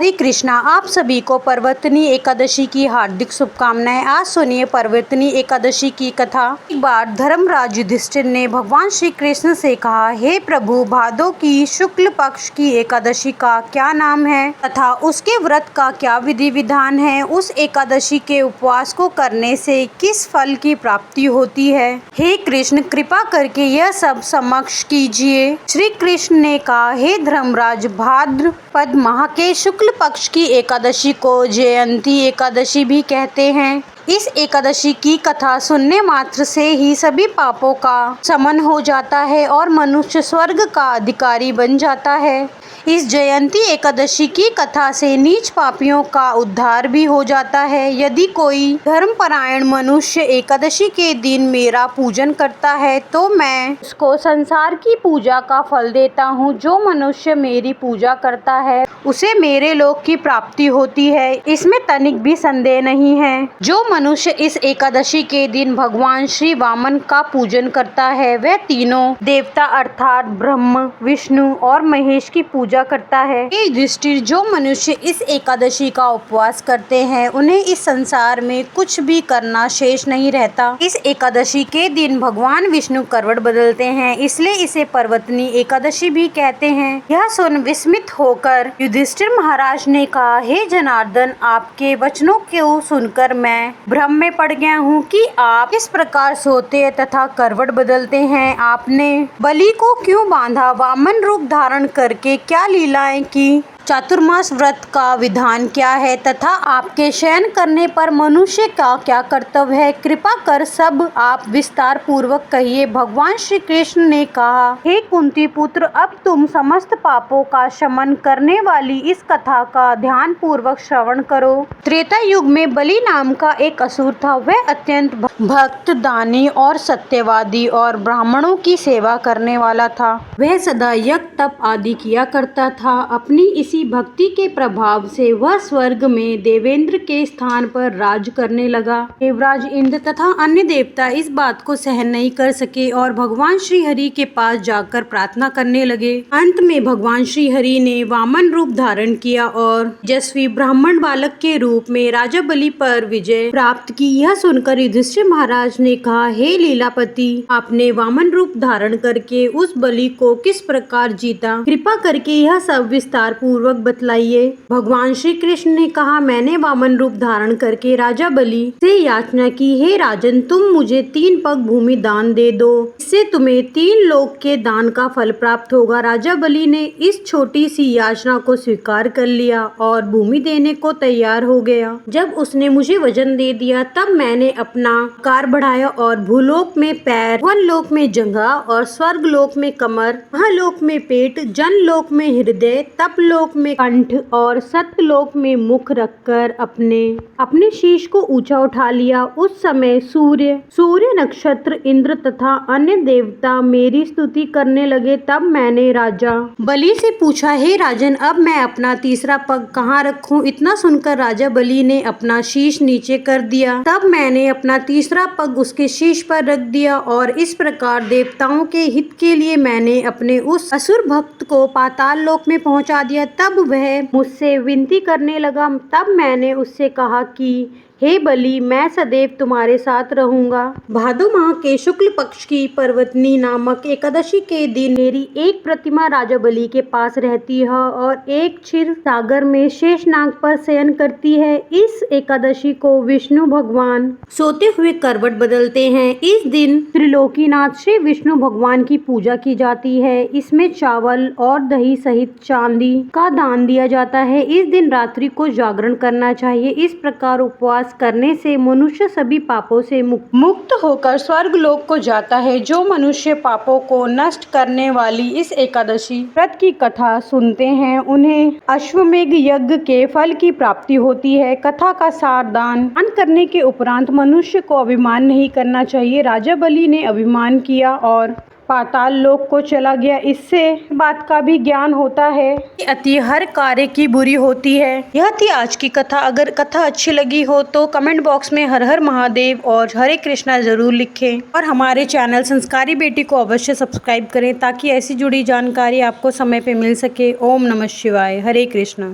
हरे कृष्णा। आप सभी को पर्वतनी एकादशी की हार्दिक शुभकामनाएं। आज सुनिए पर्वतनी एकादशी की कथा। एक बार धर्मराज युधिष्ठिर ने भगवान श्री कृष्ण से कहा, हे प्रभु, भादों की शुक्ल पक्ष की एकादशी का क्या नाम है तथा उसके व्रत का क्या विधि विधान है? उस एकादशी के उपवास को करने से किस फल की प्राप्ति होती है? हे कृष्ण, कृपा करके यह सब समक्ष कीजिए। श्री कृष्ण ने कहा, हे धर्मराज, भाद्रपद माह के शुक्ल पक्ष की एकादशी को जयंती एकादशी भी कहते हैं। इस एकादशी की कथा सुनने मात्र से ही सभी पापों का शमन हो जाता है और मनुष्य स्वर्ग का अधिकारी बन जाता है। इस जयंती एकादशी की कथा से नीच पापियों का उद्धार भी हो जाता है। यदि कोई धर्मपरायण मनुष्य एकादशी के दिन मेरा पूजन करता है तो मैं उसको संसार की पूजा का फल देता हूँ। जो मनुष्य मेरी पूजा करता है उसे मेरे लोक की प्राप्ति होती है, इसमें तनिक भी संदेह नहीं है। जो मनुष्य इस एकादशी के दिन भगवान श्री वामन का पूजन करता है वह तीनों देवता अर्थात ब्रह्म, विष्णु और महेश की पूजा करता है। हे युधिष्ठिर, जो मनुष्य इस एकादशी का उपवास करते हैं उन्हें इस संसार में कुछ भी करना शेष नहीं रहता। इस एकादशी के दिन भगवान विष्णु करवट बदलते हैं, इसलिए इसे पर्वतनी एकादशी भी कहते हैं। यह सुन विस्मित होकर युधिष्ठिर महाराज ने कहा, हे जनार्दन, आपके वचनों को सुनकर मैं भ्रम में पड़ गया हूँ कि आप इस प्रकार सोते तथा करवट बदलते हैं। आपने बलि को क्यों बांधा? वामन रूप धारण करके क्या लीलाएं की? चातुर्मास व्रत का विधान क्या है तथा आपके शयन करने पर मनुष्य का क्या कर्तव्य है? कृपा कर सब आप विस्तार पूर्वक कहिए। भगवान श्री कृष्ण ने कहा, हे कुंती पुत्र, अब तुम समस्त पापों का शमन करने वाली इस कथा का ध्यान पूर्वक श्रवण करो। त्रेता युग में बलि नाम का एक असुर था। वह अत्यंत भक्त, दानी और सत्यवादी और ब्राह्मणों की सेवा करने वाला था। वह सदा यज्ञ तप आदि किया करता था। अपनी इसी भक्ति के प्रभाव से वह स्वर्ग में देवेंद्र के स्थान पर राज करने लगा। देवराज इंद्र तथा अन्य देवता इस बात को सहन नहीं कर सके और भगवान श्री हरि के पास जाकर प्रार्थना करने लगे। अंत में भगवान श्री हरि ने वामन रूप धारण किया और यशस्वी ब्राह्मण बालक के रूप में राजा बलि पर विजय प्राप्त की। यह सुनकर युधिष्ठिर महाराज ने कहा, हे लीलापति, आपने वामन रूप धारण करके उस बलि को किस प्रकार जीता? कृपा करके यह सब विस्तार पूर्वक बतलाइए। भगवान श्री कृष्ण ने कहा, मैंने वामन रूप धारण करके राजा बलि से याचना की, हे राजन, तुम मुझे 3 पग भूमि दान दे दो, इससे तुम्हें 3 लोक के दान का फल प्राप्त होगा। राजा बलि ने इस छोटी सी याचना को स्वीकार कर लिया और भूमि देने को तैयार हो गया। जब उसने मुझे वजन दे दिया तब मैंने अपना आकार बढ़ाया और भूलोक में पैर, वनलोक में जंघा और स्वर्ग लोक में कमर, महालोक में पेट, जनलोक में हृदय, तपलोक में कंठ और सत्यलोक में मुख रखकर अपने शीश को ऊंचा उठा लिया। उस समय सूर्य, नक्षत्र, इंद्र तथा अन्य देवता मेरी स्तुति करने लगे। तब मैंने राजा बलि से पूछा, हे राजन, अब मैं अपना तीसरा पग कहाँ रखूं? इतना सुनकर राजा बलि ने अपना शीश नीचे कर दिया। तब मैंने अपना तीसरा पग उसके शीश पर रख दिया और इस प्रकार देवताओं के हित के लिए मैंने अपने उस असुर भक्त को पाताल लोक में पहुंचा दिया। तब वह मुझसे विनती करने लगा। तब मैंने उससे कहा कि हे बलि, मैं सदैव तुम्हारे साथ रहूंगा। भादो माह के शुक्ल पक्ष की पर्वतनी नामक एकादशी के दिन मेरी एक प्रतिमा राजा बलि के पास रहती है और एक क्षीर सागर में शेषनाग पर शयन करती है। इस एकादशी को विष्णु भगवान सोते हुए करवट बदलते हैं। इस दिन त्रिलोकीनाथ श्री विष्णु भगवान की पूजा की जाती है। इसमें चावल और दही सहित चांदी का दान दिया जाता है। इस दिन रात्रि को जागरण करना चाहिए। इस प्रकार उपवास करने से मनुष्य सभी पापों से मुक्त होकर स्वर्ग लोक को जाता है। जो मनुष्य पापों को नष्ट करने वाली इस एकादशी व्रत की कथा सुनते हैं उन्हें अश्वमेघ यज्ञ के फल की प्राप्ति होती है। कथा का सार, दान करने के उपरांत मनुष्य को अभिमान नहीं करना चाहिए। राजा बलि ने अभिमान किया और पाताल लोक को चला गया। इससे बात का भी ज्ञान होता है कि अति हर कार्य की बुरी होती है। यह थी आज की कथा। अगर कथा अच्छी लगी हो तो कमेंट बॉक्स में हर हर महादेव और हरे कृष्णा जरूर लिखें और हमारे चैनल संस्कारी बेटी को अवश्य सब्सक्राइब करें ताकि ऐसी जुड़ी जानकारी आपको समय पे मिल सके। ओम नमः शिवाय। हरे कृष्णा।